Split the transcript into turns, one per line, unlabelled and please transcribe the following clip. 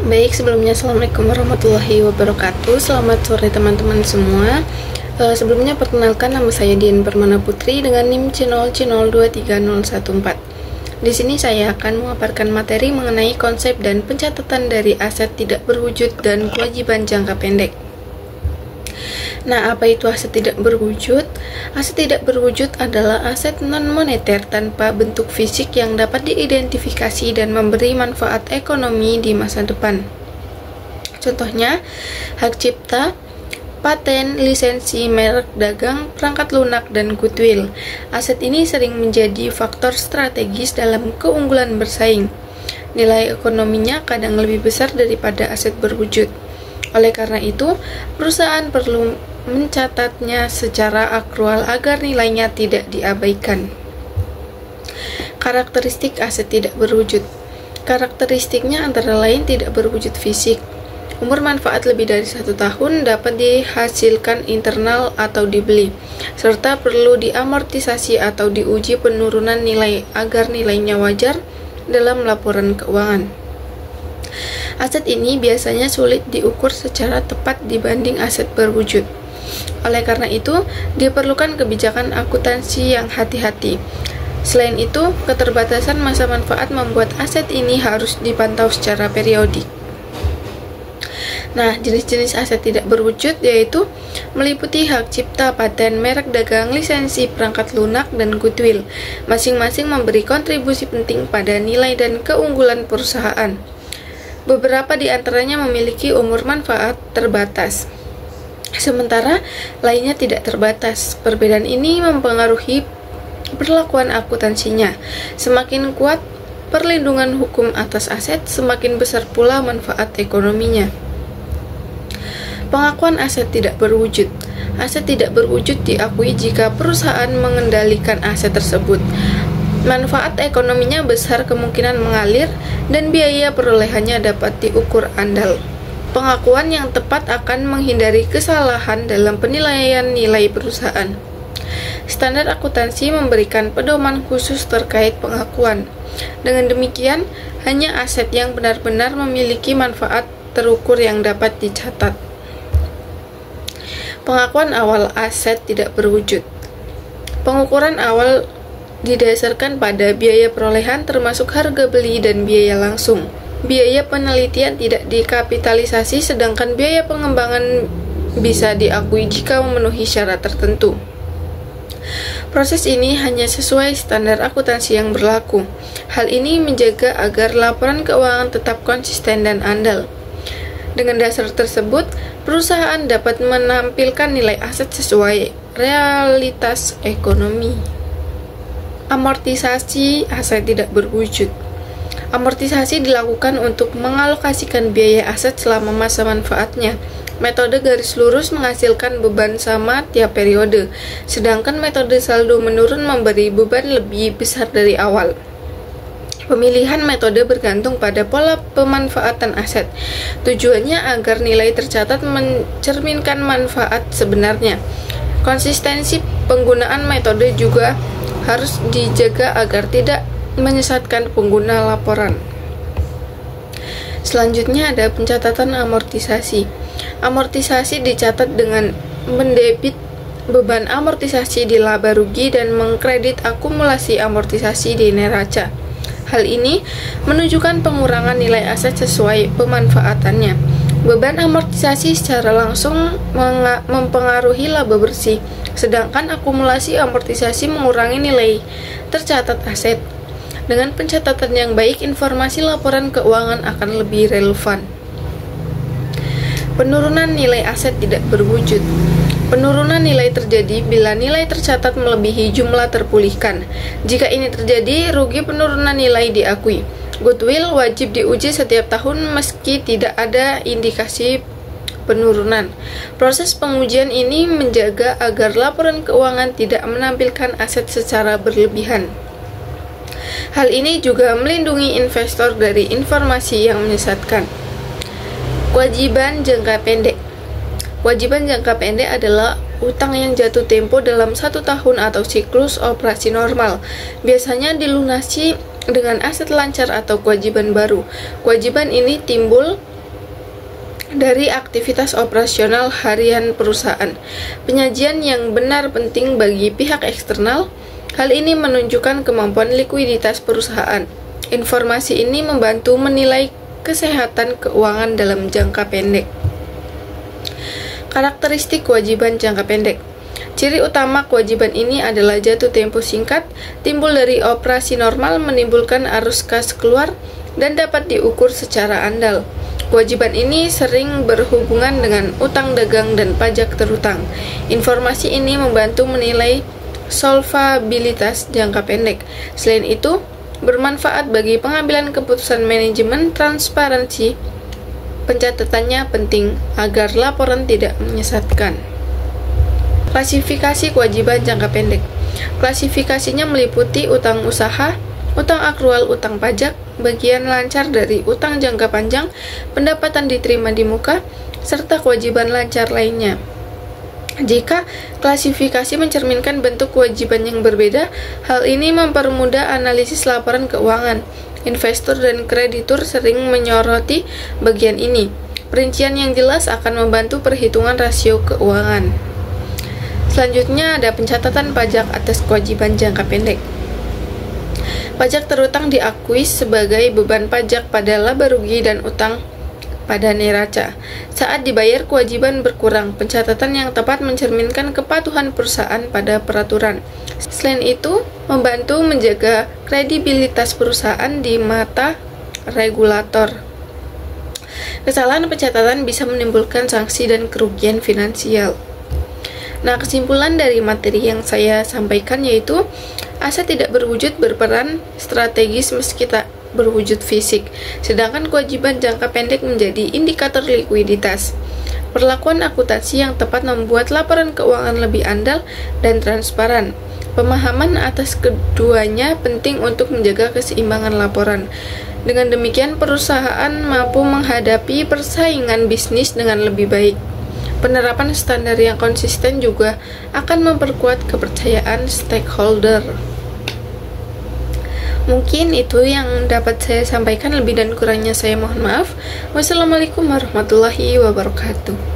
Baik, sebelumnya Assalamualaikum warahmatullahi wabarakatuh. Selamat sore teman-teman semua. Sebelumnya perkenalkan, nama saya Dian Permana Putri dengan NIM C023014. Di sini saya akan memaparkan materi mengenai konsep dan pencatatan dari aset tidak berwujud dan kewajiban jangka pendek. Nah, apa itu aset tidak berwujud? Aset tidak berwujud adalah aset non-moneter tanpa bentuk fisik yang dapat diidentifikasi dan memberi manfaat ekonomi di masa depan. Contohnya, hak cipta, paten, lisensi, merek dagang, perangkat lunak, dan goodwill. Aset ini sering menjadi faktor strategis dalam keunggulan bersaing. Nilai ekonominya kadang lebih besar daripada aset berwujud. Oleh karena itu, perusahaan perlu mencatatnya secara akrual agar nilainya tidak diabaikan. Karakteristik aset tidak berwujud. Karakteristiknya antara lain tidak berwujud fisik. Umur manfaat lebih dari 1 tahun, dapat dihasilkan internal atau dibeli, serta perlu diamortisasi atau diuji penurunan nilai agar nilainya wajar dalam laporan keuangan. Aset ini biasanya sulit diukur secara tepat dibanding aset berwujud. Oleh karena itu, diperlukan kebijakan akuntansi yang hati-hati. Selain itu, keterbatasan masa manfaat membuat aset ini harus dipantau secara periodik. Nah, jenis-jenis aset tidak berwujud yaitu meliputi hak cipta, paten, merek dagang, lisensi, perangkat lunak, dan goodwill. Masing-masing memberi kontribusi penting pada nilai dan keunggulan perusahaan. Beberapa di antaranya memiliki umur manfaat terbatas, sementara lainnya tidak terbatas. Perbedaan ini mempengaruhi perlakuan akuntansinya. Semakin kuat perlindungan hukum atas aset, semakin besar pula manfaat ekonominya. Pengakuan aset tidak berwujud. Aset tidak berwujud diakui jika perusahaan mengendalikan aset tersebut. Manfaat ekonominya besar kemungkinan mengalir dan biaya perolehannya dapat diukur andal. Pengakuan yang tepat akan menghindari kesalahan dalam penilaian nilai perusahaan. Standar akuntansi memberikan pedoman khusus terkait pengakuan. Dengan demikian, hanya aset yang benar-benar memiliki manfaat terukur yang dapat dicatat. Pengakuan awal aset tidak berwujud. Pengukuran awal didasarkan pada biaya perolehan termasuk harga beli dan biaya langsung. Biaya penelitian tidak dikapitalisasi, sedangkan biaya pengembangan bisa diakui jika memenuhi syarat tertentu. Proses ini hanya sesuai standar akuntansi yang berlaku. Hal ini menjaga agar laporan keuangan tetap konsisten dan andal. Dengan dasar tersebut, perusahaan dapat menampilkan nilai aset sesuai realitas ekonomi. Amortisasi aset tidak berwujud. Amortisasi dilakukan untuk mengalokasikan biaya aset selama masa manfaatnya. Metode garis lurus menghasilkan beban sama tiap periode, sedangkan metode saldo menurun memberi beban lebih besar dari awal. Pemilihan metode bergantung pada pola pemanfaatan aset. Tujuannya agar nilai tercatat mencerminkan manfaat sebenarnya. Konsistensi penggunaan metode juga harus dijaga agar tidak menyesatkan pengguna laporan. Selanjutnya ada pencatatan amortisasi. Amortisasi dicatat dengan mendebit beban amortisasi di laba rugi dan mengkredit akumulasi amortisasi di neraca. Hal ini menunjukkan pengurangan nilai aset sesuai pemanfaatannya. Beban amortisasi secara langsung mempengaruhi laba bersih, sedangkan akumulasi amortisasi mengurangi nilai tercatat aset. Dengan pencatatan yang baik, informasi laporan keuangan akan lebih relevan. Penurunan nilai aset tidak berwujud. Penurunan nilai terjadi bila nilai tercatat melebihi jumlah terpulihkan. Jika ini terjadi, rugi penurunan nilai diakui. Goodwill wajib diuji setiap tahun meski tidak ada indikasi penurunan. Proses pengujian ini menjaga agar laporan keuangan tidak menampilkan aset secara berlebihan. Hal ini juga melindungi investor dari informasi yang menyesatkan. Kewajiban jangka pendek. Kewajiban jangka pendek adalah utang yang jatuh tempo dalam 1 tahun atau siklus operasi normal. Biasanya dilunasi dengan aset lancar atau kewajiban baru. Kewajiban ini timbul dari aktivitas operasional harian perusahaan. Penyajian yang benar penting bagi pihak eksternal. Hal ini menunjukkan kemampuan likuiditas perusahaan. Informasi ini membantu menilai kesehatan keuangan dalam jangka pendek. Karakteristik kewajiban jangka pendek. Ciri utama kewajiban ini adalah jatuh tempo singkat, timbul dari operasi normal, menimbulkan arus kas keluar, dan dapat diukur secara andal. Kewajiban ini sering berhubungan dengan utang dagang dan pajak terutang. Informasi ini membantu menilai solvabilitas jangka pendek. Selain itu, bermanfaat bagi pengambilan keputusan manajemen. Transparansi pencatatannya penting agar laporan tidak menyesatkan. Klasifikasi kewajiban jangka pendek. Klasifikasinya meliputi utang usaha, utang akrual, utang pajak, bagian lancar dari utang jangka panjang, pendapatan diterima di muka, serta kewajiban lancar lainnya. Jika klasifikasi mencerminkan bentuk kewajiban yang berbeda, hal ini mempermudah analisis laporan keuangan. Investor dan kreditur sering menyoroti bagian ini. Perincian yang jelas akan membantu perhitungan rasio keuangan. Selanjutnya ada pencatatan pajak atas kewajiban jangka pendek. Pajak terutang diakui sebagai beban pajak pada laba rugi dan utang pada neraca. Saat dibayar, kewajiban berkurang. Pencatatan yang tepat mencerminkan kepatuhan perusahaan pada peraturan. Selain itu, membantu menjaga kredibilitas perusahaan di mata regulator. Kesalahan pencatatan bisa menimbulkan sanksi dan kerugian finansial. Nah, kesimpulan dari materi yang saya sampaikan yaitu aset tidak berwujud berperan strategis meski tak berwujud fisik, sedangkan kewajiban jangka pendek menjadi indikator likuiditas. Perlakuan akuntansi yang tepat membuat laporan keuangan lebih andal dan transparan. Pemahaman atas keduanya penting untuk menjaga keseimbangan laporan. Dengan demikian, perusahaan mampu menghadapi persaingan bisnis dengan lebih baik. Penerapan standar yang konsisten juga akan memperkuat kepercayaan stakeholder. Mungkin itu yang dapat saya sampaikan, lebih dan kurangnya saya mohon maaf. Wassalamualaikum warahmatullahi wabarakatuh.